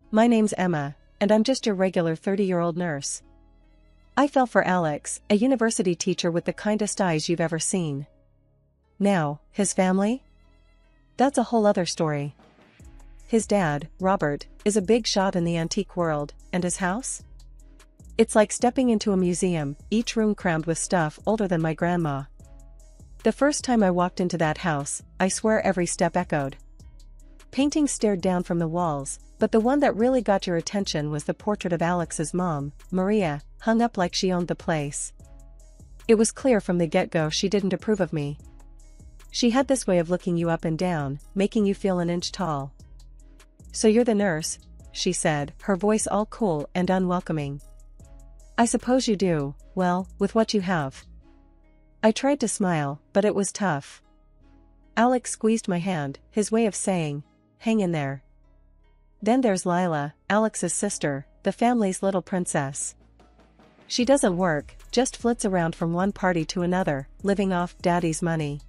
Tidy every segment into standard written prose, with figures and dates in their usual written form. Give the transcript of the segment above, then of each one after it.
My name's Emma, and I'm just your regular 30-year-old nurse. I fell for Alex, a university teacher with the kindest eyes you've ever seen. Now, his family? That's a whole other story. His dad, Robert, is a big shot in the antique world, and his house? It's like stepping into a museum, each room crammed with stuff older than my grandma. The first time I walked into that house, I swear every step echoed. Paintings stared down from the walls, but the one that really got your attention was the portrait of Alex's mom, Maria, hung up like she owned the place. It was clear from the get-go she didn't approve of me. She had this way of looking you up and down, making you feel an inch tall. "So you're the nurse," she said, her voice all cool and unwelcoming. "I suppose you do, well, with what you have." I tried to smile, but it was tough. Alex squeezed my hand, his way of saying, "Hang in there." Then there's Lila, Alex's sister, the family's little princess. She doesn't work, just flits around from one party to another, living off Daddy's money.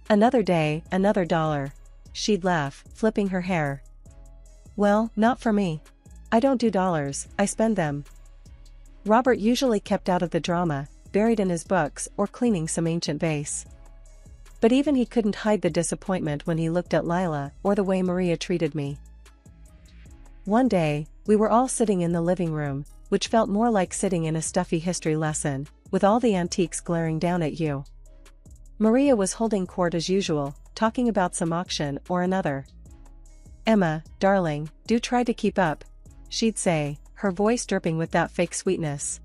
Another day, another dollar. She'd laugh, flipping her hair. "Well, not for me. I don't do dollars, I spend them." Robert usually kept out of the drama, buried in his books or cleaning some ancient vase. But even he couldn't hide the disappointment when he looked at Lila or the way Maria treated me. One day, we were all sitting in the living room, which felt more like sitting in a stuffy history lesson, with all the antiques glaring down at you. Maria was holding court as usual, talking about some auction or another. "Emma, darling, do try to keep up," she'd say, her voice dripping with that fake sweetness.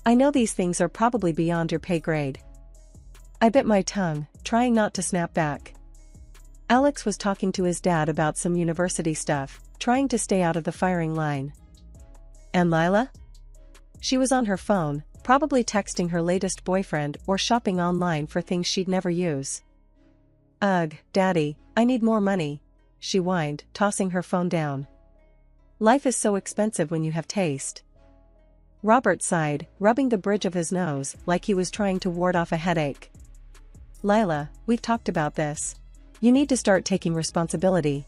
"I know these things are probably beyond your pay grade." I bit my tongue, trying not to snap back. Alex was talking to his dad about some university stuff, trying to stay out of the firing line. And Lila? She was on her phone, probably texting her latest boyfriend or shopping online for things she'd never use. "Ugh, Daddy, I need more money," she whined, tossing her phone down. "Life is so expensive when you have taste." Robert sighed, rubbing the bridge of his nose like he was trying to ward off a headache. "Lila, we've talked about this. You need to start taking responsibility."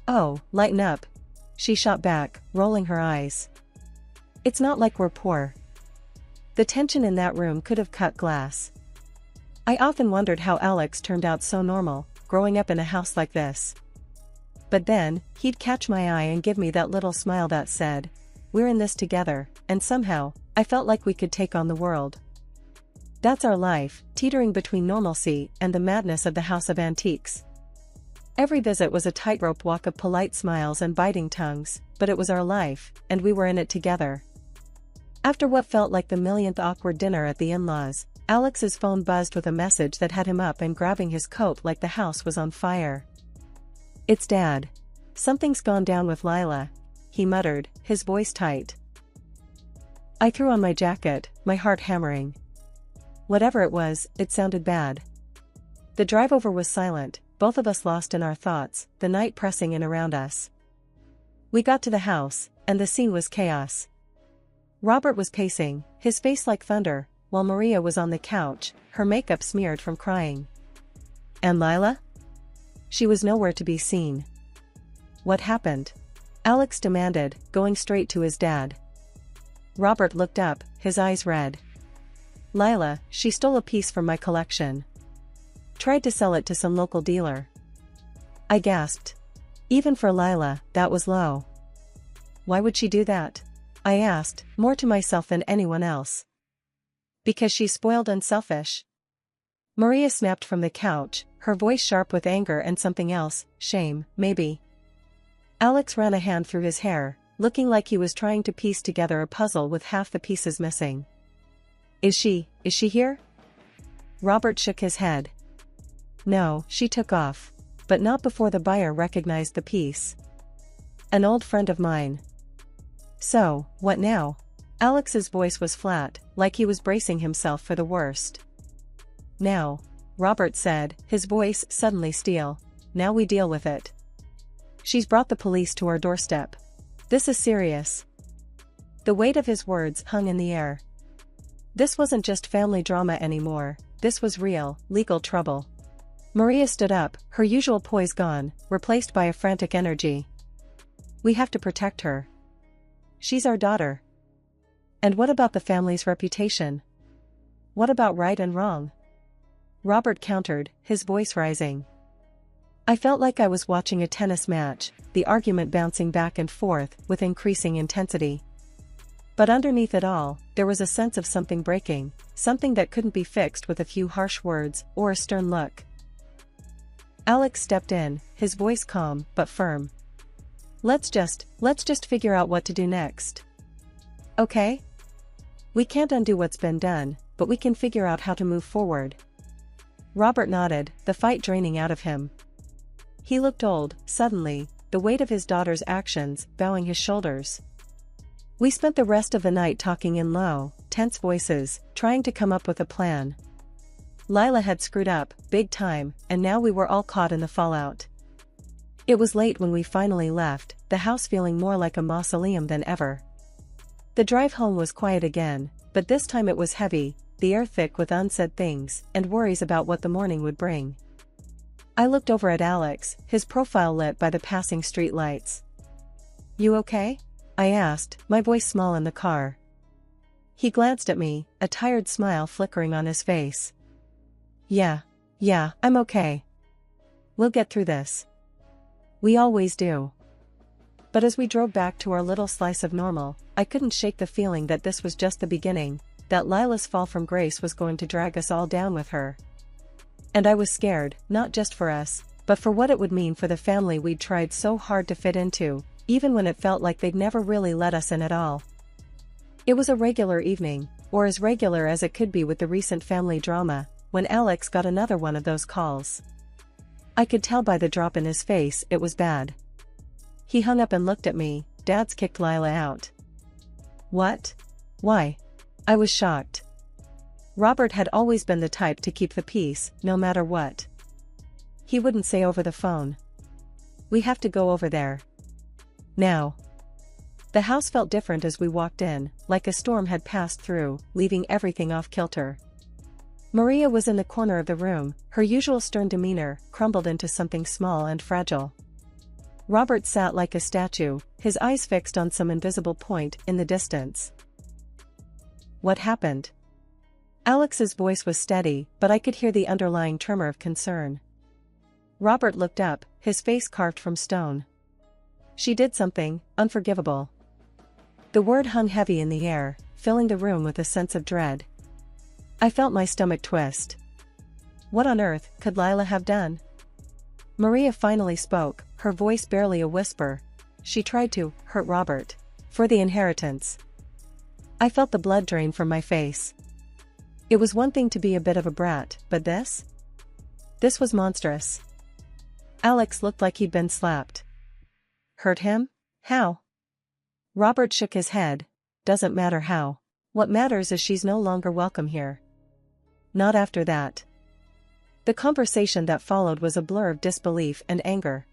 "Oh, lighten up," she shot back, rolling her eyes. "It's not like we're poor." The tension in that room could have cut glass. I often wondered how Alex turned out so normal, growing up in a house like this. But then, he'd catch my eye and give me that little smile that said, "We're in this together," and somehow, I felt like we could take on the world. That's our life, teetering between normalcy and the madness of the House of Antiques. Every visit was a tightrope walk of polite smiles and biting tongues, but it was our life, and we were in it together. After what felt like the millionth awkward dinner at the in-laws, Alex's phone buzzed with a message that had him up and grabbing his coat like the house was on fire. "It's Dad. Something's gone down with Lila," he muttered, his voice tight. I threw on my jacket, my heart hammering. Whatever it was, it sounded bad. The drive over was silent, both of us lost in our thoughts, the night pressing in around us. We got to the house, and the scene was chaos. Robert was pacing, his face like thunder, while Maria was on the couch, her makeup smeared from crying. And Lila? She was nowhere to be seen. "What happened?" Alex demanded, going straight to his dad. Robert looked up, his eyes red. "Lila, she stole a piece from my collection. Tried to sell it to some local dealer." I gasped. Even for Lila, that was low. "Why would she do that?" I asked, more to myself than anyone else. "Because she's spoiled and selfish." Maria snapped from the couch, her voice sharp with anger and something else, shame, maybe. Alex ran a hand through his hair, looking like he was trying to piece together a puzzle with half the pieces missing. Is she here?" Robert shook his head. "No, she took off. But not before the buyer recognized the piece. An old friend of mine." "So, what now?" Alex's voice was flat, like he was bracing himself for the worst. "Now," Robert said, his voice suddenly steel, "now we deal with it. She's brought the police to our doorstep. This is serious." The weight of his words hung in the air. This wasn't just family drama anymore, this was real, legal trouble. Maria stood up, her usual poise gone, replaced by a frantic energy. We have to protect her. She's our daughter. And what about the family's reputation? What about right and wrong? Robert countered, his voice rising. I felt like I was watching a tennis match, the argument bouncing back and forth with increasing intensity. But underneath it all, there was a sense of something breaking, something that couldn't be fixed with a few harsh words or a stern look. Alex stepped in, his voice calm but firm. Let's just figure out what to do next. Okay? We can't undo what's been done, but we can figure out how to move forward. Robert nodded, the fight draining out of him. He looked old, suddenly, the weight of his daughter's actions bowing his shoulders. We spent the rest of the night talking in low, tense voices, trying to come up with a plan. Lila had screwed up, big time, and now we were all caught in the fallout. It was late when we finally left, the house feeling more like a mausoleum than ever. The drive home was quiet again, but this time it was heavy, the air thick with unsaid things and worries about what the morning would bring. I looked over at Alex, his profile lit by the passing street lights. You okay? I asked, my voice small in the car. He glanced at me, a tired smile flickering on his face. Yeah, I'm okay. We'll get through this. We always do. But as we drove back to our little slice of normal, I couldn't shake the feeling that this was just the beginning, that Lila's fall from grace was going to drag us all down with her. And I was scared, not just for us, but for what it would mean for the family we'd tried so hard to fit into, even when it felt like they'd never really let us in at all. It was a regular evening, or as regular as it could be with the recent family drama, when Alex got another one of those calls. I could tell by the drop in his face it was bad. He hung up and looked at me. Dad's kicked Lila out. What? Why? I was shocked. Robert had always been the type to keep the peace, no matter what. He wouldn't say over the phone. We have to go over there. Now. The house felt different as we walked in, like a storm had passed through, leaving everything off kilter. Maria was in the corner of the room, her usual stern demeanor crumbled into something small and fragile. Robert sat like a statue, his eyes fixed on some invisible point in the distance. What happened? Alex's voice was steady, but I could hear the underlying tremor of concern. Robert looked up, his face carved from stone. She did something unforgivable. The word hung heavy in the air, filling the room with a sense of dread. I felt my stomach twist. What on earth could Lila have done? Maria finally spoke, her voice barely a whisper. She tried to hurt Robert. For the inheritance. I felt the blood drain from my face. It was one thing to be a bit of a brat, but this? This was monstrous. Alex looked like he'd been slapped. Hurt him? How? Robert shook his head. Doesn't matter how. What matters is she's no longer welcome here. Not after that. The conversation that followed was a blur of disbelief and anger.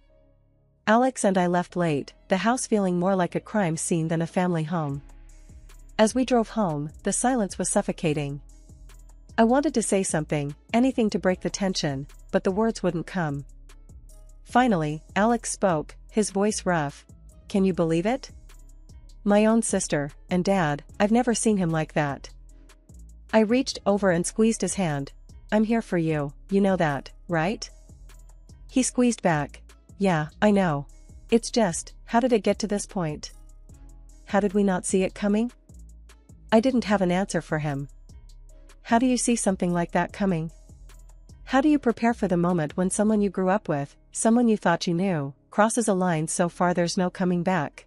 Alex and I left late, the house feeling more like a crime scene than a family home. As we drove home, the silence was suffocating. I wanted to say something, anything to break the tension, but the words wouldn't come. Finally, Alex spoke, his voice rough. Can you believe it? My own sister, and Dad, I've never seen him like that. I reached over and squeezed his hand. I'm here for you, you know that, right? He squeezed back. Yeah, I know. It's just, how did it get to this point? How did we not see it coming? I didn't have an answer for him. How do you see something like that coming? How do you prepare for the moment when someone you grew up with, someone you thought you knew, crosses a line so far there's no coming back?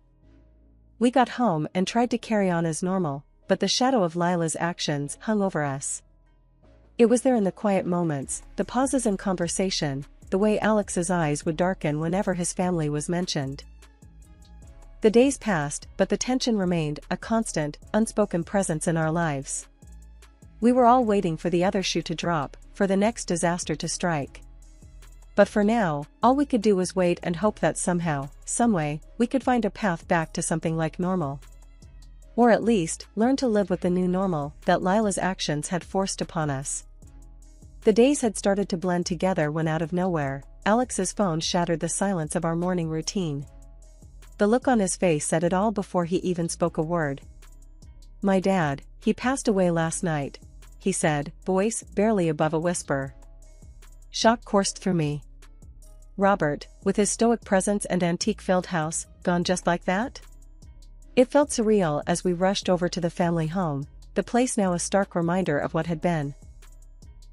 We got home and tried to carry on as normal, but the shadow of Lila's actions hung over us. It was there in the quiet moments, the pauses in conversation, the way Alex's eyes would darken whenever his family was mentioned. The days passed, but the tension remained, a constant, unspoken presence in our lives. We were all waiting for the other shoe to drop, for the next disaster to strike. But for now, all we could do was wait and hope that somehow, someway, we could find a path back to something like normal. Or at least, learn to live with the new normal that Lila's actions had forced upon us. The days had started to blend together when out of nowhere, Alex's phone shattered the silence of our morning routine. The look on his face said it all before he even spoke a word. "My dad, he passed away last night," he said, voice barely above a whisper. Shock coursed through me. Robert, with his stoic presence and antique-filled house, gone just like that? It felt surreal as we rushed over to the family home, the place now a stark reminder of what had been.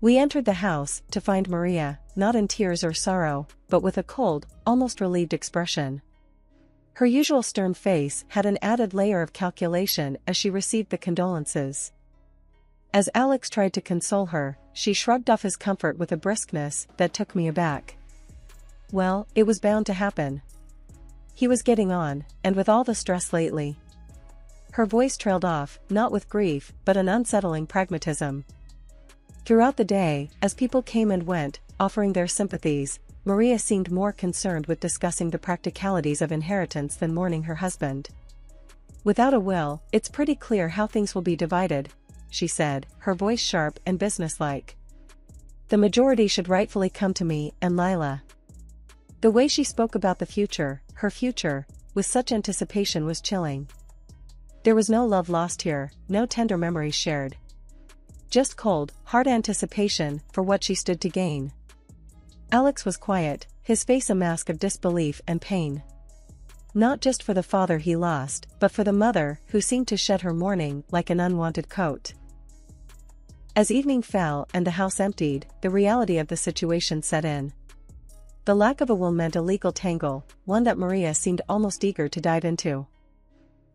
We entered the house to find Maria, not in tears or sorrow, but with a cold, almost relieved expression. Her usual stern face had an added layer of calculation as she received the condolences. As Alex tried to console her, she shrugged off his comfort with a briskness that took me aback. Well, it was bound to happen. He was getting on, and with all the stress lately. Her voice trailed off, not with grief, but an unsettling pragmatism. Throughout the day, as people came and went, offering their sympathies, Maria seemed more concerned with discussing the practicalities of inheritance than mourning her husband. "Without a will, it's pretty clear how things will be divided," she said, her voice sharp and businesslike. "The majority should rightfully come to me and Lila." The way she spoke about the future, her future, with such anticipation was chilling. There was no love lost here, no tender memories shared. Just cold, hard anticipation for what she stood to gain. Alex was quiet, his face a mask of disbelief and pain. Not just for the father he lost, but for the mother who seemed to shed her mourning like an unwanted coat. As evening fell and the house emptied, the reality of the situation set in. The lack of a will meant a legal tangle, one that Maria seemed almost eager to dive into.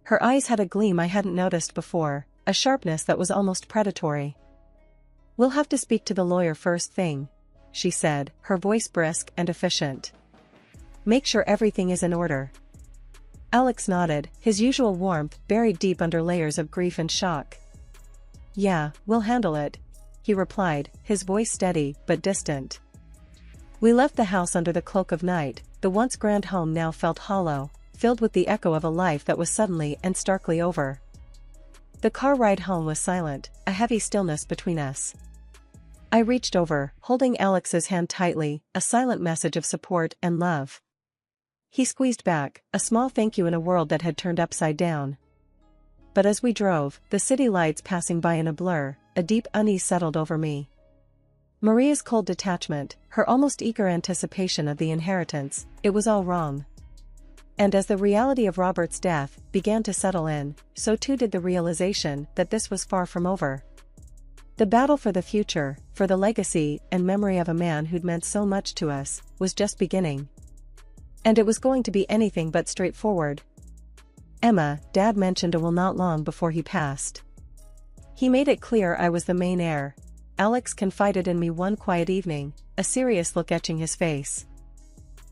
Her eyes had a gleam I hadn't noticed before, a sharpness that was almost predatory. "We'll have to speak to the lawyer first thing," she said, her voice brisk and efficient. "Make sure everything is in order." Alex nodded, his usual warmth buried deep under layers of grief and shock. "Yeah, we'll handle it," he replied, his voice steady but distant. We left the house under the cloak of night. The once grand home now felt hollow, filled with the echo of a life that was suddenly and starkly over. The car ride home was silent, a heavy stillness between us. I reached over, holding Alex's hand tightly, a silent message of support and love. He squeezed back, a small thank you in a world that had turned upside down. But as we drove, the city lights passing by in a blur, a deep unease settled over me. Maria's cold detachment, her almost eager anticipation of the inheritance, it was all wrong. And as the reality of Robert's death began to settle in, so too did the realization that this was far from over. The battle for the future, for the legacy and memory of a man who'd meant so much to us, was just beginning. And it was going to be anything but straightforward. "Emma, Dad mentioned a will not long before he passed. He made it clear I was the main heir," Alex confided in me one quiet evening, a serious look etching his face.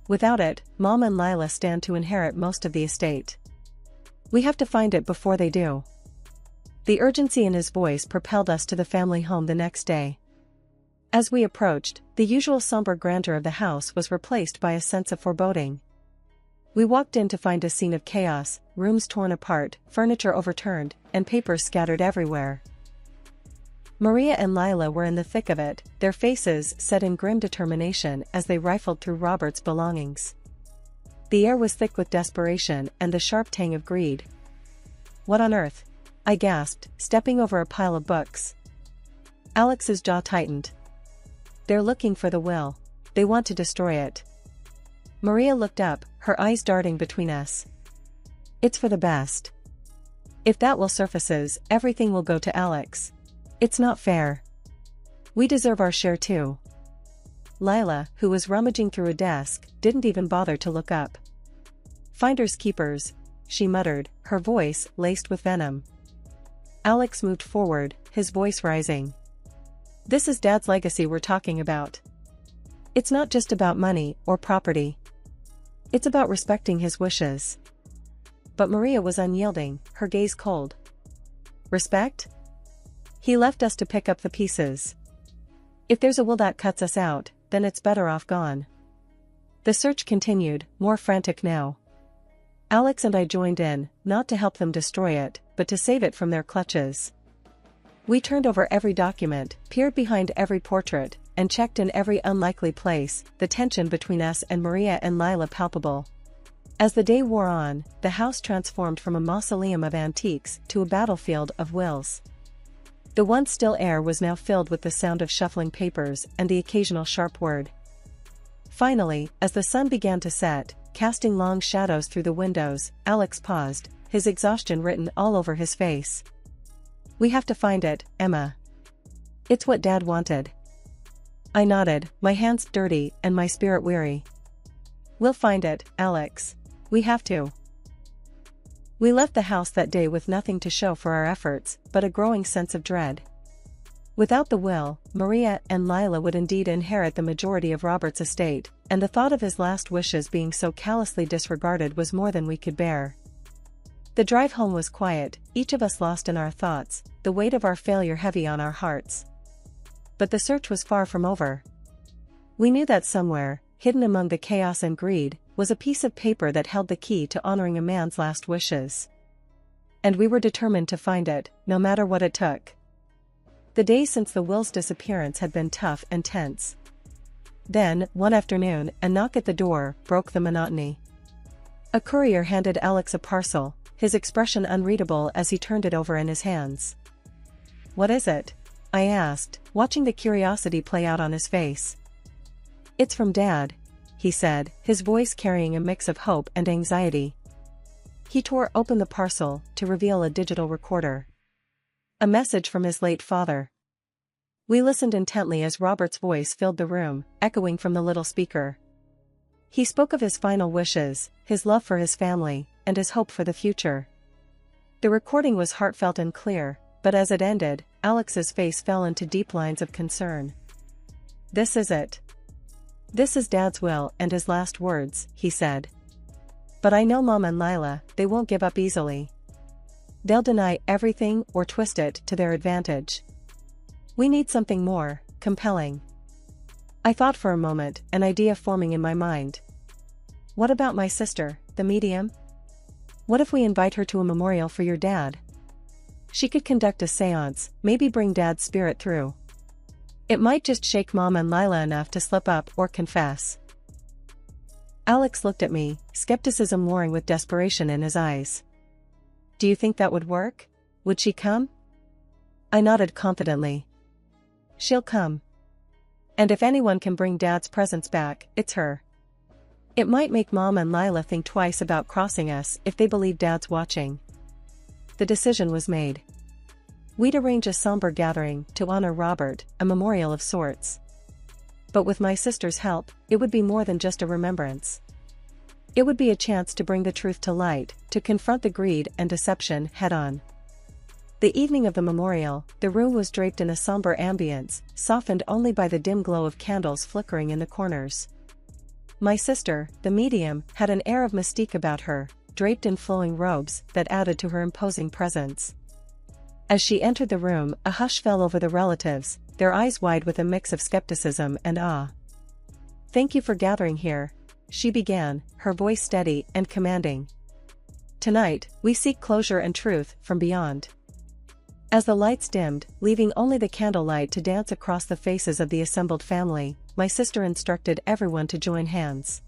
"Without it, Mom and Lila stand to inherit most of the estate. We have to find it before they do." The urgency in his voice propelled us to the family home the next day. As we approached, the usual somber grandeur of the house was replaced by a sense of foreboding. We walked in to find a scene of chaos, rooms torn apart, furniture overturned, and papers scattered everywhere. Maria and Lila were in the thick of it, their faces set in grim determination as they rifled through Robert's belongings. The air was thick with desperation and the sharp tang of greed. "What on earth?" I gasped, stepping over a pile of books. Alex's jaw tightened. "They're looking for the will. They want to destroy it." Maria looked up, her eyes darting between us. "It's for the best. If that will surfaces, everything will go to Alex. It's not fair. We deserve our share too." Lila, who was rummaging through a desk, didn't even bother to look up. "Finders keepers," she muttered, her voice laced with venom. Alex moved forward, his voice rising. "This is Dad's legacy we're talking about. It's not just about money or property. It's about respecting his wishes." But Maria was unyielding, her gaze cold. "Respect? He left us to pick up the pieces. If there's a will that cuts us out, then it's better off gone." The search continued, more frantic now. Alex and I joined in, not to help them destroy it, but to save it from their clutches. We turned over every document, peered behind every portrait, and checked in every unlikely place, the tension between us and Maria and Lila palpable. As the day wore on, the house transformed from a mausoleum of antiques to a battlefield of wills. The once still air was now filled with the sound of shuffling papers and the occasional sharp word. Finally, as the sun began to set, casting long shadows through the windows, Alex paused, his exhaustion written all over his face. "We have to find it, Emma. It's what Dad wanted." I nodded, my hands dirty and my spirit weary. "We'll find it, Alex. We have to." We left the house that day with nothing to show for our efforts, but a growing sense of dread. Without the will, Maria and Lila would indeed inherit the majority of Robert's estate, and the thought of his last wishes being so callously disregarded was more than we could bear. The drive home was quiet, each of us lost in our thoughts, the weight of our failure heavy on our hearts. But the search was far from over. We knew that somewhere, hidden among the chaos and greed, was a piece of paper that held the key to honoring a man's last wishes. And we were determined to find it, no matter what it took. The days since the will's disappearance had been tough and tense. Then, one afternoon, a knock at the door broke the monotony. A courier handed Alex a parcel, his expression unreadable as he turned it over in his hands. "What is it?" I asked, watching the curiosity play out on his face. "It's from Dad," he said, his voice carrying a mix of hope and anxiety. He tore open the parcel to reveal a digital recorder. A message from his late father. We listened intently as Robert's voice filled the room, echoing from the little speaker. He spoke of his final wishes, his love for his family, and his hope for the future. The recording was heartfelt and clear, but as it ended, Alex's face fell into deep lines of concern. "This is it. This is Dad's will and his last words," he said. "But I know Mom and Lila, they won't give up easily. They'll deny everything or twist it to their advantage. We need something more compelling." I thought for a moment, an idea forming in my mind. "What about my sister, the medium? What if we invite her to a memorial for your dad? She could conduct a seance, maybe bring Dad's spirit through. It might just shake Mom and Lila enough to slip up or confess." Alex looked at me, skepticism warring with desperation in his eyes. "Do you think that would work? Would she come?" I nodded confidently. "She'll come. And if anyone can bring Dad's presence back, it's her. It might make Mom and Lila think twice about crossing us if they believe Dad's watching." The decision was made. We'd arrange a somber gathering to honor Robert, a memorial of sorts. But with my sister's help, it would be more than just a remembrance. It would be a chance to bring the truth to light, to confront the greed and deception head-on. The evening of the memorial, the room was draped in a somber ambience, softened only by the dim glow of candles flickering in the corners. My sister, the medium, had an air of mystique about her, draped in flowing robes that added to her imposing presence. As she entered the room, a hush fell over the relatives, their eyes wide with a mix of skepticism and awe. "Thank you for gathering here," she began, her voice steady and commanding. "Tonight, we seek closure and truth from beyond." As the lights dimmed, leaving only the candlelight to dance across the faces of the assembled family, my sister instructed everyone to join hands.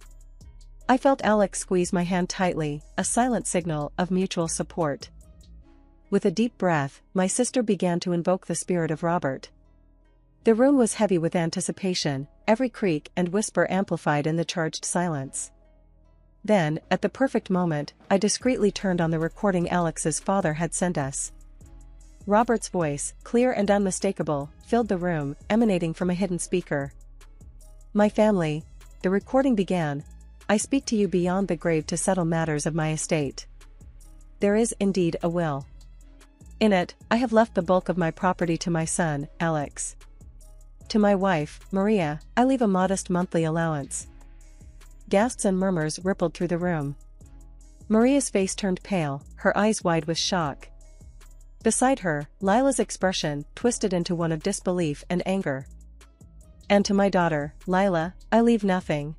I felt Alex squeeze my hand tightly, a silent signal of mutual support. With a deep breath, my sister began to invoke the spirit of Robert. The room was heavy with anticipation, every creak and whisper amplified in the charged silence. Then, at the perfect moment, I discreetly turned on the recording Alex's father had sent us. Robert's voice, clear and unmistakable, filled the room, emanating from a hidden speaker. "My family," the recording began, "I speak to you beyond the grave to settle matters of my estate. There is indeed a will. In it, I have left the bulk of my property to my son, Alex. To my wife, Maria, I leave a modest monthly allowance." Gasps and murmurs rippled through the room. Maria's face turned pale, her eyes wide with shock. Beside her, Lila's expression twisted into one of disbelief and anger. "And to my daughter, Lila, I leave nothing,"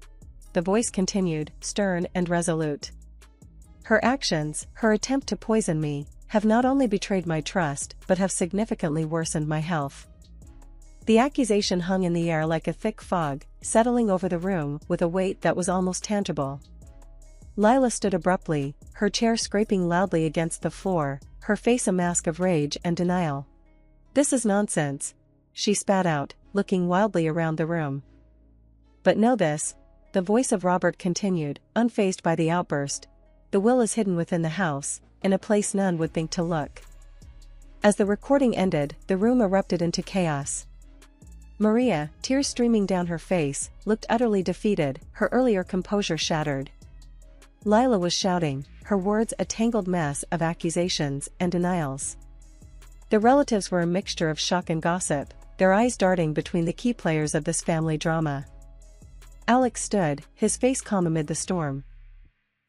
the voice continued, stern and resolute. "Her actions, her attempt to poison me, have not only betrayed my trust but have significantly worsened my health." The accusation hung in the air like a thick fog, settling over the room with a weight that was almost tangible. Lila stood abruptly, her chair scraping loudly against the floor, her face a mask of rage and denial. "This is nonsense," she spat out, looking wildly around the room. "But know this," the voice of Robert continued, unfazed by the outburst. "The will is hidden within the house, in a place none would think to look." As the recording ended, the room erupted into chaos. Maria, tears streaming down her face, looked utterly defeated, her earlier composure shattered. Lila was shouting, her words a tangled mess of accusations and denials. The relatives were a mixture of shock and gossip, their eyes darting between the key players of this family drama. Alex stood, his face calm amid the storm.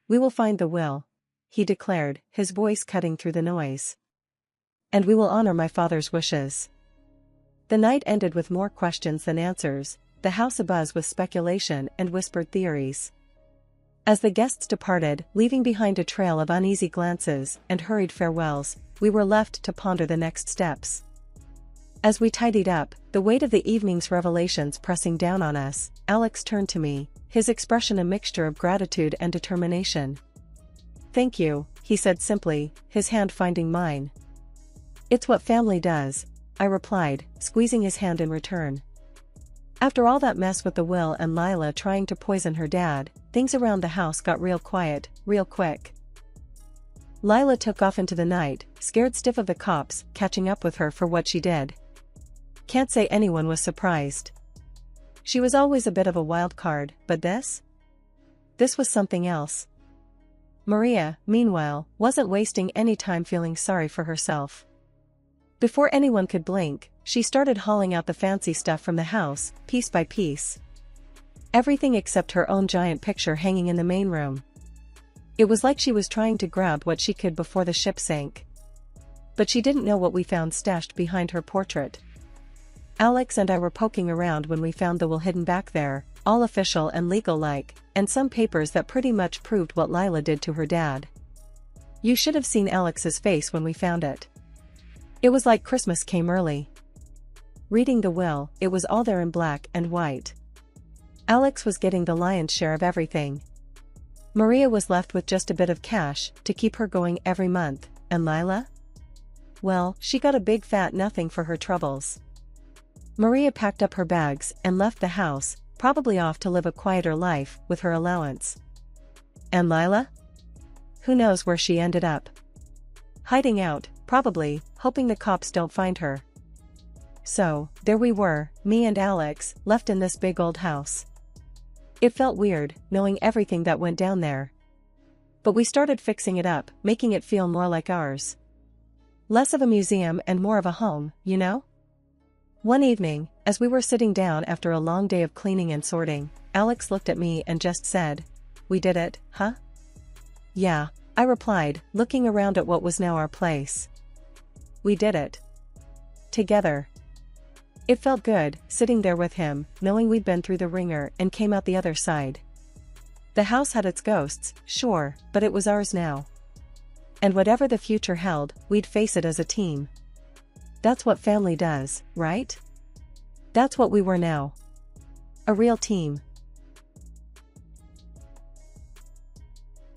"We will find the will," he declared, his voice cutting through the noise. "And we will honor my father's wishes." The night ended with more questions than answers, the house abuzz with speculation and whispered theories. As the guests departed, leaving behind a trail of uneasy glances and hurried farewells, we were left to ponder the next steps. As we tidied up, the weight of the evening's revelations pressing down on us, Alex turned to me, his expression a mixture of gratitude and determination. "Thank you," he said simply, his hand finding mine. "It's what family does," I replied, squeezing his hand in return. After all that mess with the will and Lila trying to poison her dad, things around the house got real quiet, real quick. Lila took off into the night, scared stiff of the cops catching up with her for what she did. Can't say anyone was surprised. She was always a bit of a wild card, but this? This was something else. Maria, meanwhile, wasn't wasting any time feeling sorry for herself. Before anyone could blink, she started hauling out the fancy stuff from the house, piece by piece. Everything except her own giant picture hanging in the main room. It was like she was trying to grab what she could before the ship sank. But she didn't know what we found stashed behind her portrait. Alex and I were poking around when we found the will hidden back there, all official and legal-like, and some papers that pretty much proved what Lila did to her dad. You should have seen Alex's face when we found it. It was like Christmas came early. Reading the will, it was all there in black and white. Alex was getting the lion's share of everything. Maria was left with just a bit of cash to keep her going every month, and Lila? Well, she got a big fat nothing for her troubles. Maria packed up her bags and left the house, probably off to live a quieter life with her allowance. And Lila? Who knows where she ended up? Hiding out, probably, hoping the cops don't find her. So, there we were, me and Alex, left in this big old house. It felt weird, knowing everything that went down there. But we started fixing it up, making it feel more like ours. Less of a museum and more of a home, you know? One evening, as we were sitting down after a long day of cleaning and sorting, Alex looked at me and just said, "We did it, huh?" "Yeah," I replied, looking around at what was now our place. "We did it. Together." It felt good, sitting there with him, knowing we'd been through the ringer and came out the other side. The house had its ghosts, sure, but it was ours now. And whatever the future held, we'd face it as a team. That's what family does, right? That's what we were now. A real team.